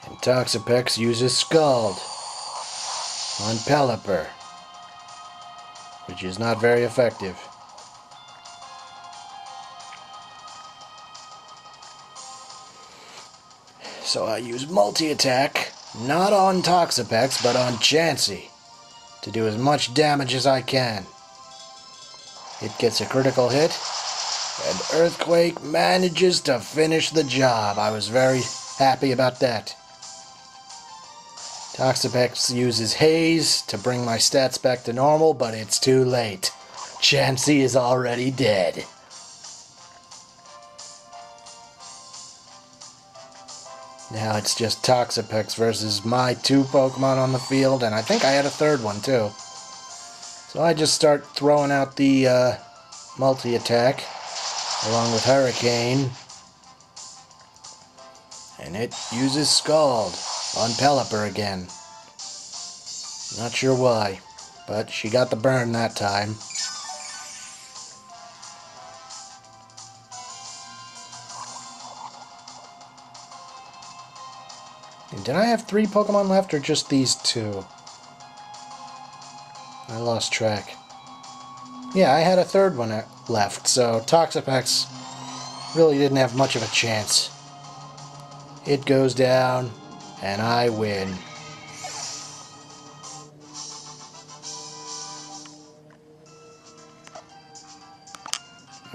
And Toxapex uses Scald on Pelipper, which is not very effective. So I use multi-attack, not on Toxapex, but on Chansey, to do as much damage as I can. It gets a critical hit, and Earthquake manages to finish the job. I was very happy about that. Toxapex uses Haze to bring my stats back to normal, but it's too late. Chansey is already dead. Now it's just Toxapex versus my two Pokemon on the field, and I think I had a third one too. So I just start throwing out the multi-attack along with Hurricane, and it uses Scald on Pelipper again. Not sure why, but she got the burn that time. And did I have 3 Pokemon left or just these 2? I lost track. Yeah, I had a third one left, so Toxapex really didn't have much of a chance. It goes down, and I win.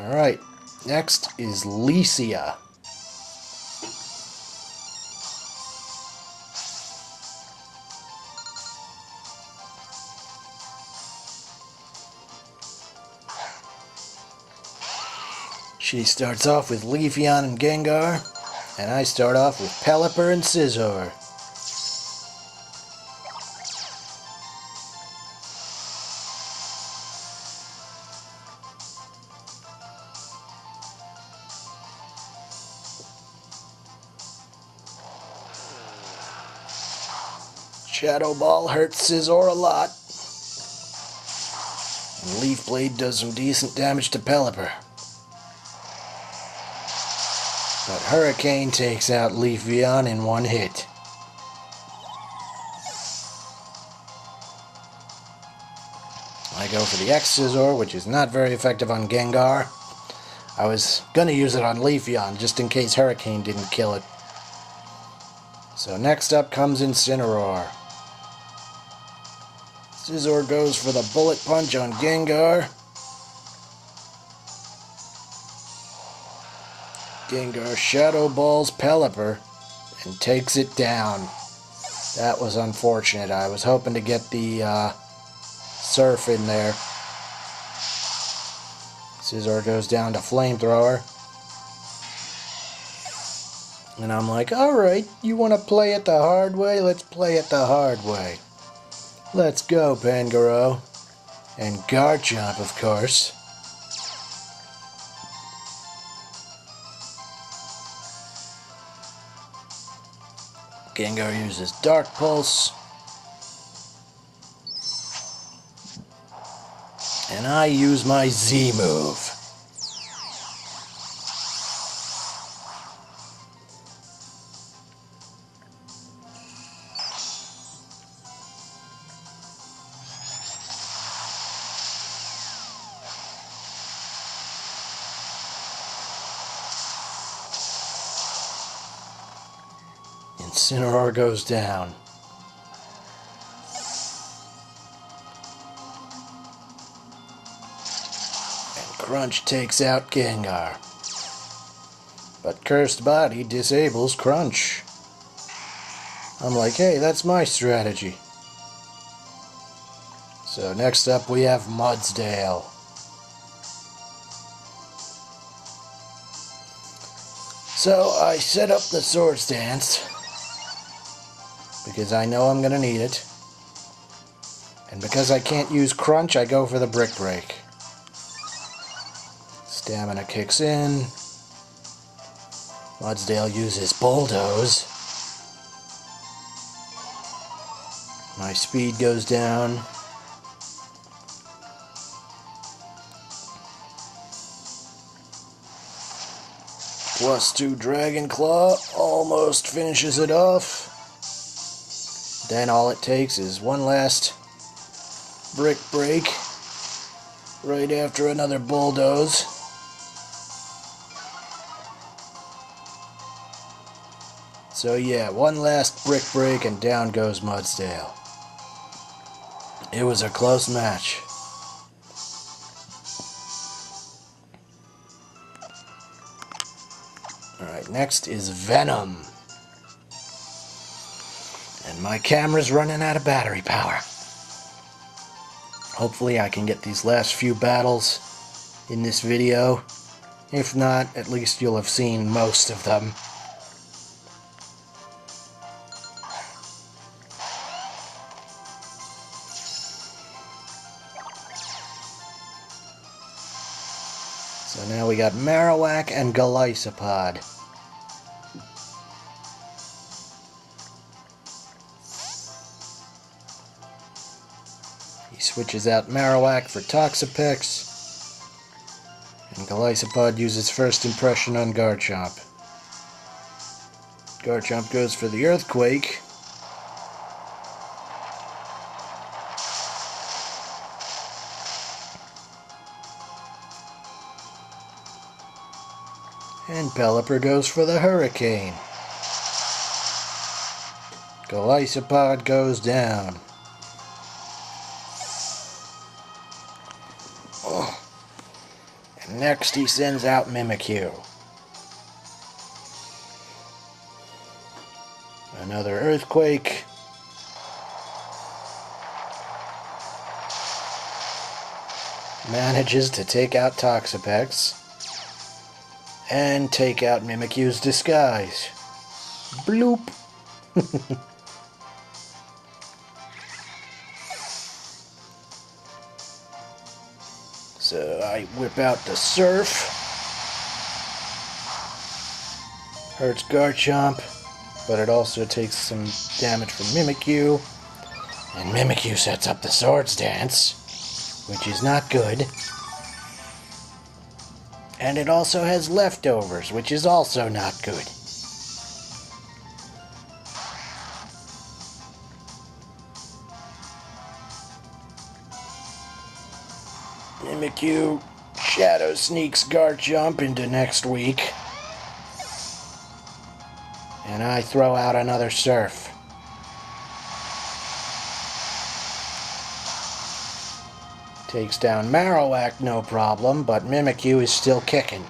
Alright, next is Licia. She starts off with Leafeon and Gengar, and I start off with Pelipper and Scizor. Shadow Ball hurts Scizor a lot, and Leaf Blade does some decent damage to Pelipper. But Hurricane takes out Leafeon in one hit. I go for the X-Scizor, which is not very effective on Gengar. I was going to use it on Leafeon, just in case Hurricane didn't kill it. So next up comes Incineroar. Scizor goes for the Bullet Punch on Gengar. Gengar Shadow Balls Pelipper and takes it down. That was unfortunate. I was hoping to get the Surf in there. Scizor goes down to Flamethrower. And I'm like, alright, you want to play it the hard way? Let's play it the hard way. Let's go, Pangoro. And Garchomp, of course. Gengar uses Dark Pulse. And I use my Z move. Incineroar goes down. And Crunch takes out Gengar. But Cursed Body disables Crunch. I'm like, hey, that's my strategy. So next up we have Mudsdale. So I set up the Swords Dance because I know I'm going to need it. And because I can't use Crunch, I go for the Brick Break. Stamina kicks in. Mudsdale uses Bulldoze. My speed goes down. +2 Dragon Claw almost finishes it off. Then all it takes is one last Brick Break right after another Bulldoze. So yeah, one last Brick Break and down goes Mudsdale. It was a close match. Alright, next is Venom. And my camera's running out of battery power. Hopefully I can get these last few battles in this video. If not, at least you'll have seen most of them. So now we got Marowak and Golisopod. He switches out Marowak for Toxapex, and Golisopod uses First Impression on Garchomp. Garchomp goes for the Earthquake. And Pelipper goes for the Hurricane. Golisopod goes down. Oh. And next he sends out Mimikyu. Another Earthquake. Manages to take out Toxapex. And take out Mimikyu's disguise. Bloop! So I whip out the Surf. Hurts Garchomp, but it also takes some damage from Mimikyu. And Mimikyu sets up the Swords Dance, which is not good. And it also has leftovers, which is also not good. Mimikyu Shadow Sneaks Garchomp into next week. And I throw out another Surf. Takes down Marowak, no problem, but Mimikyu is still kicking.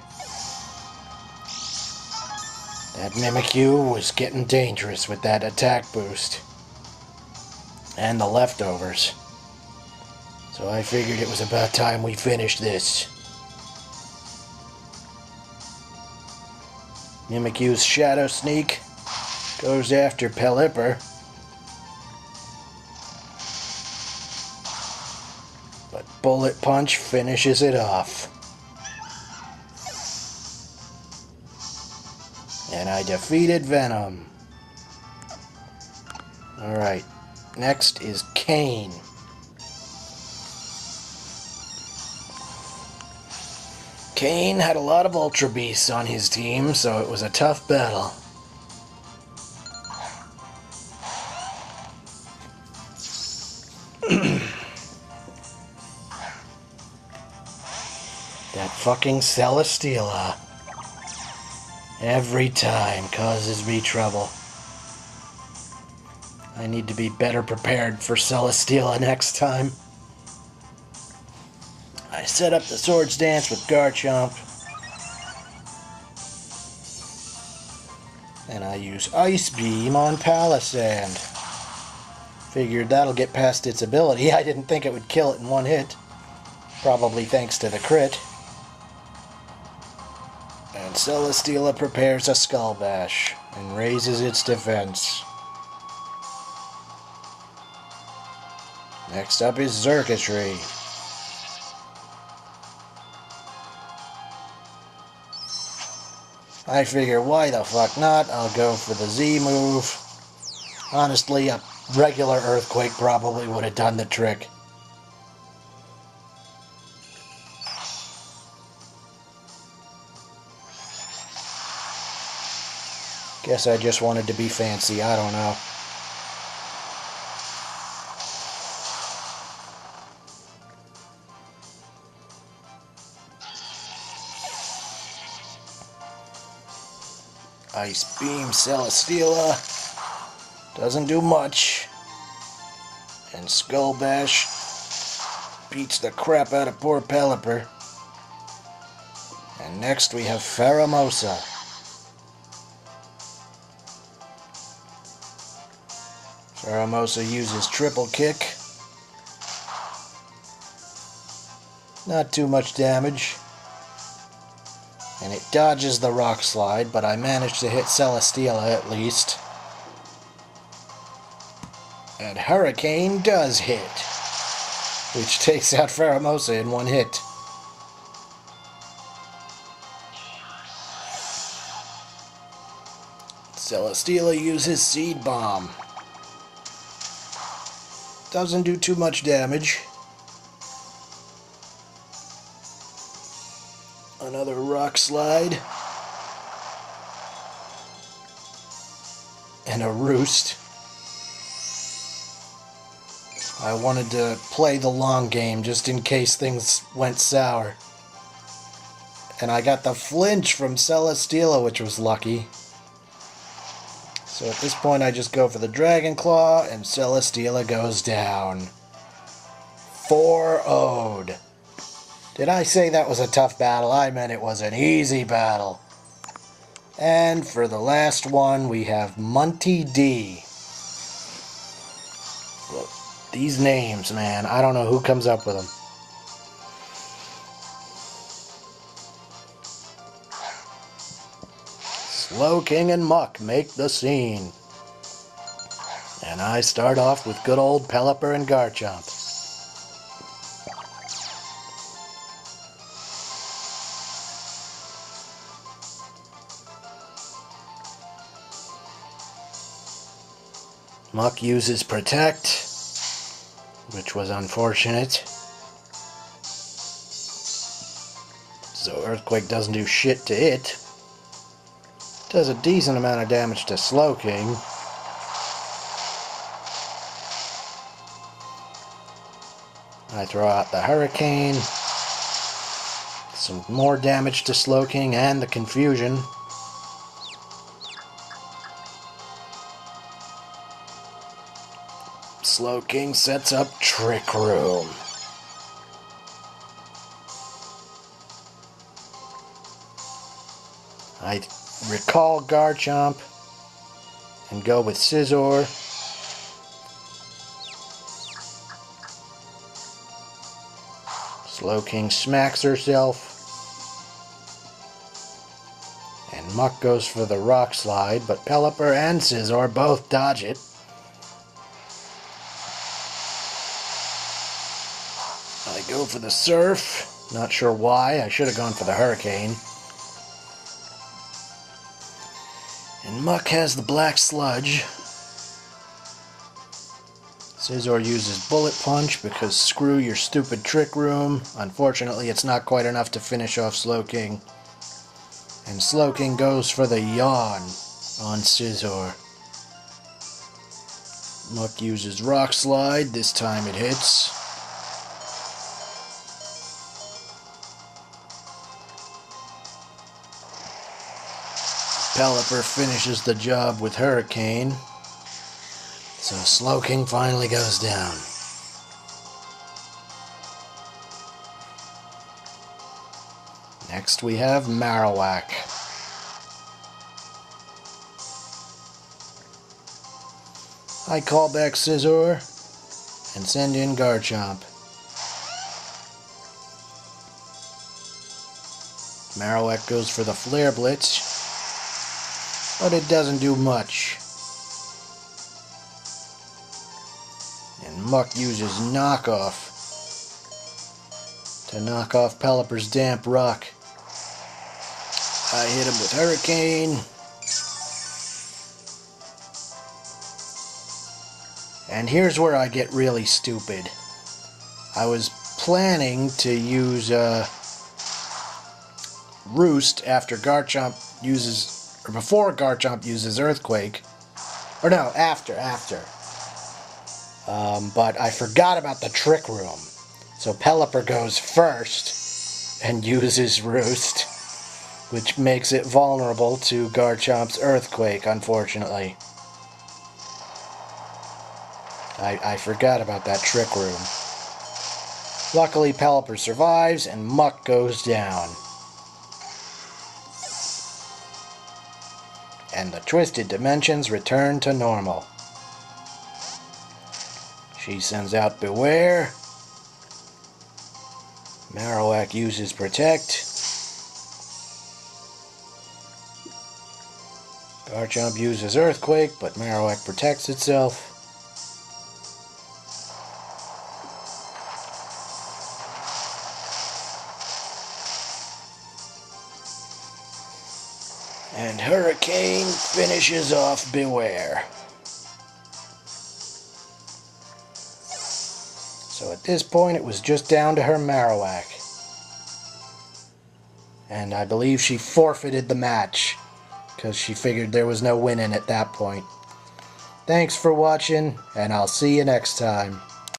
That Mimikyu was getting dangerous with that attack boost. And the leftovers. So I figured it was about time we finished this. Mimikyu's Shadow Sneak goes after Pelipper. But Bullet Punch finishes it off. And I defeated Venom. Alright, next is Kane. Kane had a lot of Ultra Beasts on his team, so it was a tough battle. That fucking Celesteela. Every time causes me trouble. I need to be better prepared for Celesteela next time. I set up the Swords Dance with Garchomp. And I use Ice Beam on Palisand. Figured that'll get past its ability. I didn't think it would kill it in one hit. Probably thanks to the crit. And Celesteela prepares a Skull Bash and raises its defense. Next up is Xurkitree. I figure, why the fuck not? I'll go for the Z move. Honestly, a regular Earthquake probably would have done the trick. Guess I just wanted to be fancy, I don't know. Ice Beam Celesteela. Doesn't do much. And Skull Bash beats the crap out of poor Pelipper. And next we have Pheromosa. Pheromosa uses Triple Kick. Not too much damage. And it dodges the Rock Slide, but I managed to hit Celesteela at least. And Hurricane does hit, which takes out Pheromosa in one hit. Celesteela uses Seed Bomb. Doesn't do too much damage. Another Rock Slide. And a Roost. I wanted to play the long game just in case things went sour. And I got the flinch from Celesteela, which was lucky. So at this point I just go for the Dragon Claw, and Celesteela goes down. 4-0'd. Did I say that was a tough battle? I meant it was an easy battle. And for the last one, we have Monty D. Look, these names, man, I don't know who comes up with them. Slowking and Muck make the scene. And I start off with good old Pelipper and Garchomp. Muck uses Protect, which was unfortunate. So Earthquake doesn't do shit to it. Does a decent amount of damage to Slowking. I throw out the Hurricane. Some more damage to Slowking and the Confusion. Slowking sets up Trick Room. I recall Garchomp and go with Scizor. Slowking smacks herself. And Muck goes for the Rock Slide, but Pelipper and Scizor both dodge it. I go for the Surf. Not sure why. I should have gone for the Hurricane. And Muck has the Black Sludge. Scizor uses Bullet Punch because screw your stupid Trick Room. Unfortunately, it's not quite enough to finish off Slowking. And Slowking goes for the Yawn on Scizor. Muck uses Rock Slide. This time it hits. Pelipper finishes the job with Hurricane. So Slowking finally goes down. Next we have Marowak. I call back Scizor and send in Garchomp. Marowak goes for the Flare Blitz, but it doesn't do much. And Muck uses Knockoff to knock off Pelipper's Damp Rock. I hit him with Hurricane. And here's where I get really stupid. I was planning to use Roost after Garchomp uses, or before Garchomp uses Earthquake. Or no, after. But I forgot about the Trick Room. So Pelipper goes first and uses Roost, which makes it vulnerable to Garchomp's Earthquake, unfortunately. I forgot about that Trick Room. Luckily, Pelipper survives and Muck goes down. And the Twisted Dimensions return to normal. She sends out Beware. Marowak uses Protect. Garchomp uses Earthquake, but Marowak protects itself. And Hurricane finishes off Beware. So at this point it was just down to her Marowak. And I believe she forfeited the match, because she figured there was no winning at that point. Thanks for watching, and I'll see you next time.